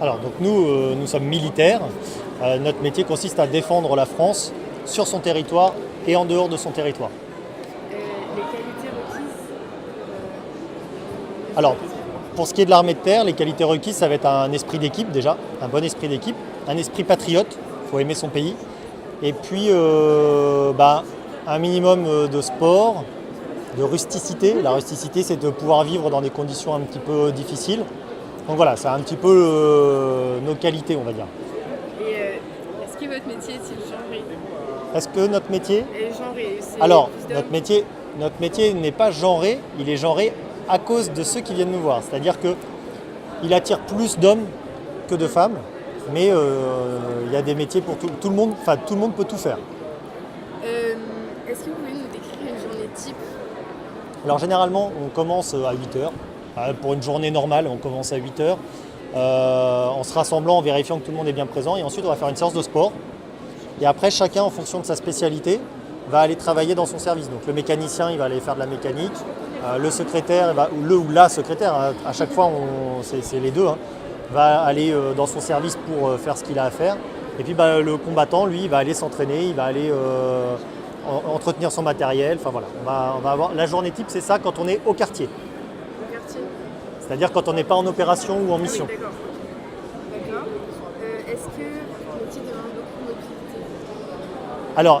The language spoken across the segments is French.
Alors, donc nous sommes militaires. Notre métier consiste à défendre la France sur son territoire et en dehors de son territoire. Les qualités requises Alors, pour ce qui est de l'armée de terre, les qualités requises, ça va être un esprit d'équipe déjà, un bon esprit d'équipe, un esprit patriote, il faut aimer son pays, et puis un minimum de sport, de rusticité. La rusticité, c'est de pouvoir vivre dans des conditions un petit peu difficiles. Donc voilà, c'est un petit peu nos qualités, on va dire. Et est-ce que votre métier est-il genré? Est-ce que notre métier... Et genré, c'est Alors, plus d'hommes? notre métier n'est pas genré, il est genré à cause de ceux qui viennent nous voir. C'est-à-dire qu'il attire plus d'hommes que de femmes, mais il y a des métiers pour tout le monde, enfin tout le monde peut tout faire. Est-ce que vous pouvez nous décrire une journée type? Alors généralement, on commence à 8h. Pour une journée normale, on commence à 8h. En se rassemblant, en vérifiant que tout le monde est bien présent. Et ensuite, on va faire une séance de sport. Et après, chacun, en fonction de sa spécialité, va aller travailler dans son service. Donc le mécanicien, il va aller faire de la mécanique. Le secrétaire, ou la secrétaire, à chaque fois, c'est les deux, va aller dans son service pour faire ce qu'il a à faire. Et puis le combattant, lui, il va aller s'entraîner, il va aller entretenir son matériel. Enfin voilà, on va avoir la journée type, c'est ça quand on est au quartier. Au quartier? C'est-à-dire quand on n'est pas en opération ou en mission. Ah oui, d'accord. Est-ce que votre métier demande beaucoup de mobilité? Alors,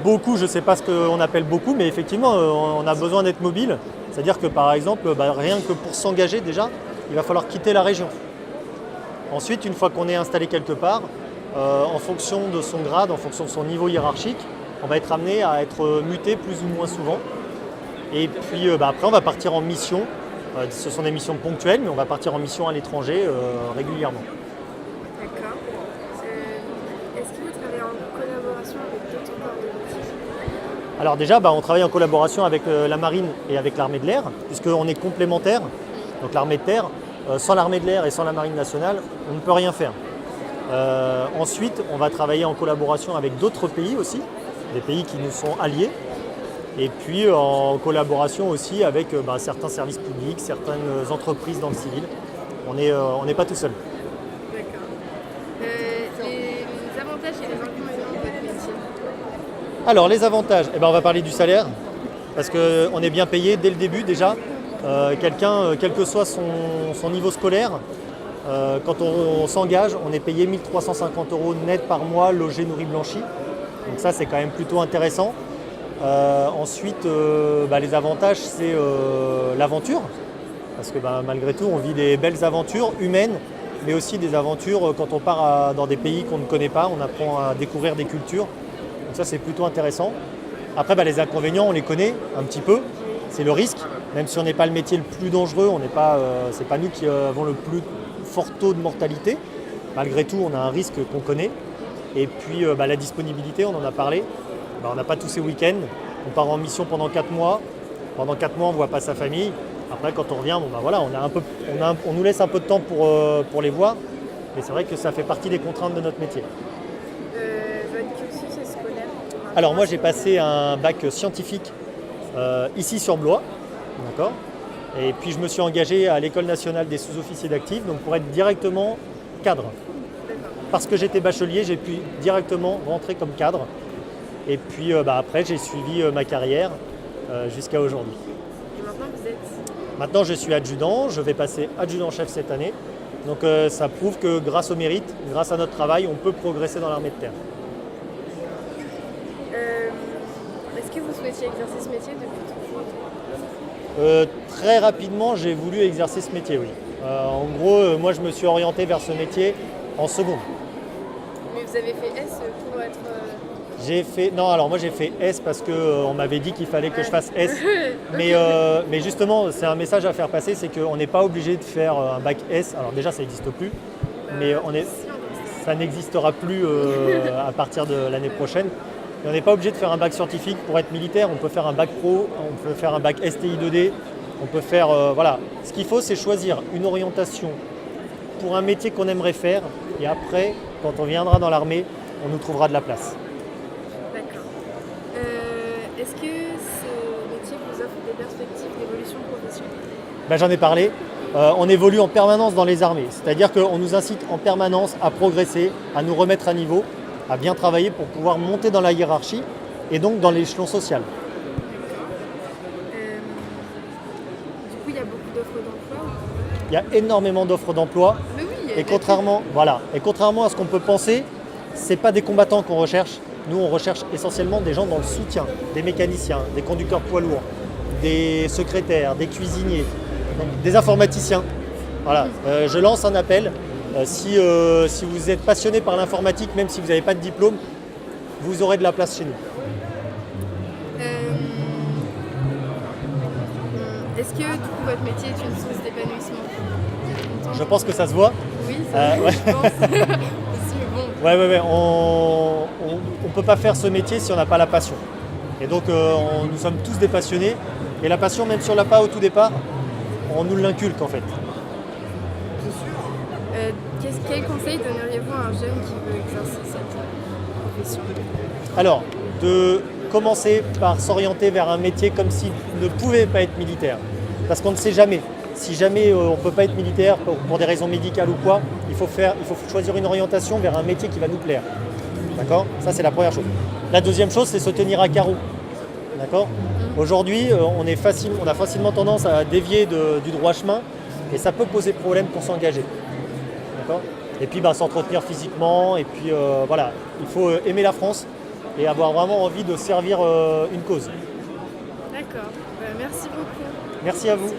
beaucoup, je ne sais pas ce qu'on appelle beaucoup, mais effectivement, on a besoin d'être mobile. C'est-à-dire que par exemple, rien que pour s'engager déjà, il va falloir quitter la région. Ensuite, une fois qu'on est installé quelque part, en fonction de son grade, en fonction de son niveau hiérarchique, on va être amené à être muté plus ou moins souvent. Et puis après, on va partir en mission. Ce sont des missions ponctuelles, mais on va partir en mission à l'étranger régulièrement. D'accord. Est-ce que vous travaillez en collaboration avec d'autres corps de métier? Alors déjà, on travaille en collaboration avec la marine et avec l'armée de l'air, puisqu'on est complémentaires. Donc l'armée de terre, sans l'armée de l'air et sans la marine nationale, on ne peut rien faire. Ensuite, on va travailler en collaboration avec d'autres pays aussi, des pays qui nous sont alliés. Et puis en collaboration aussi avec certains services publics, certaines entreprises dans le civil. On n'est pas tout seul. D'accord. Les avantages et les inconvénients de votre métier? Alors les avantages, on va parler du salaire, parce qu'on est bien payé dès le début déjà. Quelqu'un, quel que soit son niveau scolaire, quand on s'engage, on est payé 1 350 € net par mois, logé, nourri, blanchi. Donc ça c'est quand même plutôt intéressant. Ensuite, les avantages, c'est l'aventure, parce que malgré tout, on vit des belles aventures humaines, mais aussi des aventures quand on part dans des pays qu'on ne connaît pas, on apprend à découvrir des cultures. Donc ça, c'est plutôt intéressant. Après, les inconvénients, on les connaît un petit peu. C'est le risque, même si on n'est pas le métier le plus dangereux, c'est pas nous qui avons le plus fort taux de mortalité. Malgré tout, on a un risque qu'on connaît. Et puis, la disponibilité, on en a parlé. On n'a pas tous ces week-ends, on part en mission pendant 4 mois. Pendant 4 mois, on ne voit pas sa famille. Après, quand on revient, on nous laisse un peu de temps pour les voir. Mais c'est vrai que ça fait partie des contraintes de notre métier. Votre cursus est scolaire? Alors moi, j'ai passé un bac scientifique ici sur Blois, d'accord. Et puis je me suis engagé à l'École nationale des sous-officiers d'actifs, donc pour être directement cadre. Parce que j'étais bachelier, j'ai pu directement rentrer comme cadre. Et puis après, j'ai suivi ma carrière jusqu'à aujourd'hui. Et maintenant, vous êtes? Maintenant, je suis adjudant. Je vais passer adjudant-chef cette année. Donc ça prouve que grâce au mérite, grâce à notre travail, on peut progresser dans l'armée de terre. Est-ce que vous souhaitiez exercer ce métier depuis toujours? Très rapidement, j'ai voulu exercer ce métier, oui. En gros, moi, je me suis orienté vers ce métier en seconde. Mais vous avez fait S pour être... Moi j'ai fait S parce qu'on m'avait dit qu'il fallait que je fasse S. Mais justement, c'est un message à faire passer, c'est qu'on n'est pas obligé de faire un bac S. Alors déjà, ça n'existe plus, mais ça n'existera plus à partir de l'année prochaine. Et on n'est pas obligé de faire un bac scientifique pour être militaire. On peut faire un bac pro, on peut faire un bac STI 2D. On peut faire, Ce qu'il faut, c'est choisir une orientation pour un métier qu'on aimerait faire. Et après, quand on viendra dans l'armée, on nous trouvera de la place. D'accord. Est-ce que ce métier vous offre des perspectives d'évolution professionnelle? J'en ai parlé. on évolue en permanence dans les armées. C'est-à-dire qu'on nous incite en permanence à progresser, à nous remettre à niveau, à bien travailler pour pouvoir monter dans la hiérarchie et donc dans l'échelon social. Du coup, il y a beaucoup d'offres d'emploi. Il y a énormément d'offres d'emploi. Mais oui, il y a Et contrairement à ce qu'on peut penser, ce n'est pas des combattants qu'on recherche. Nous, on recherche essentiellement des gens dans le soutien, des mécaniciens, des conducteurs poids lourds, des secrétaires, des cuisiniers, donc des informaticiens. Voilà. Je lance un appel. Si vous êtes passionné par l'informatique, même si vous n'avez pas de diplôme, vous aurez de la place chez nous. Est-ce que du coup, votre métier est une source d'épanouissement? Vous êtes content? Je pense que ça se voit. Oui, ça ouais. je pense. Aussi, mais bon. Ouais. On ne peut pas faire ce métier si on n'a pas la passion. Et donc, nous sommes tous des passionnés. Et la passion, même si on ne l'a pas au tout départ, on nous l'inculque en fait. Quel conseil donneriez-vous à un jeune qui veut exercer cette profession? Alors, de commencer par s'orienter vers un métier comme s'il ne pouvait pas être militaire. Parce qu'on ne sait jamais. Si jamais on ne peut pas être militaire pour des raisons médicales ou quoi, il faut choisir une orientation vers un métier qui va nous plaire. D'accord? Ça, c'est la première chose. La deuxième chose, c'est se tenir à carreau. D'accord? Aujourd'hui, on a facilement tendance à dévier du droit chemin et ça peut poser problème pour s'engager. D'accord? Et puis s'entretenir physiquement, et puis voilà, il faut aimer la France et avoir vraiment envie de servir une cause. D'accord, merci beaucoup. Merci à vous.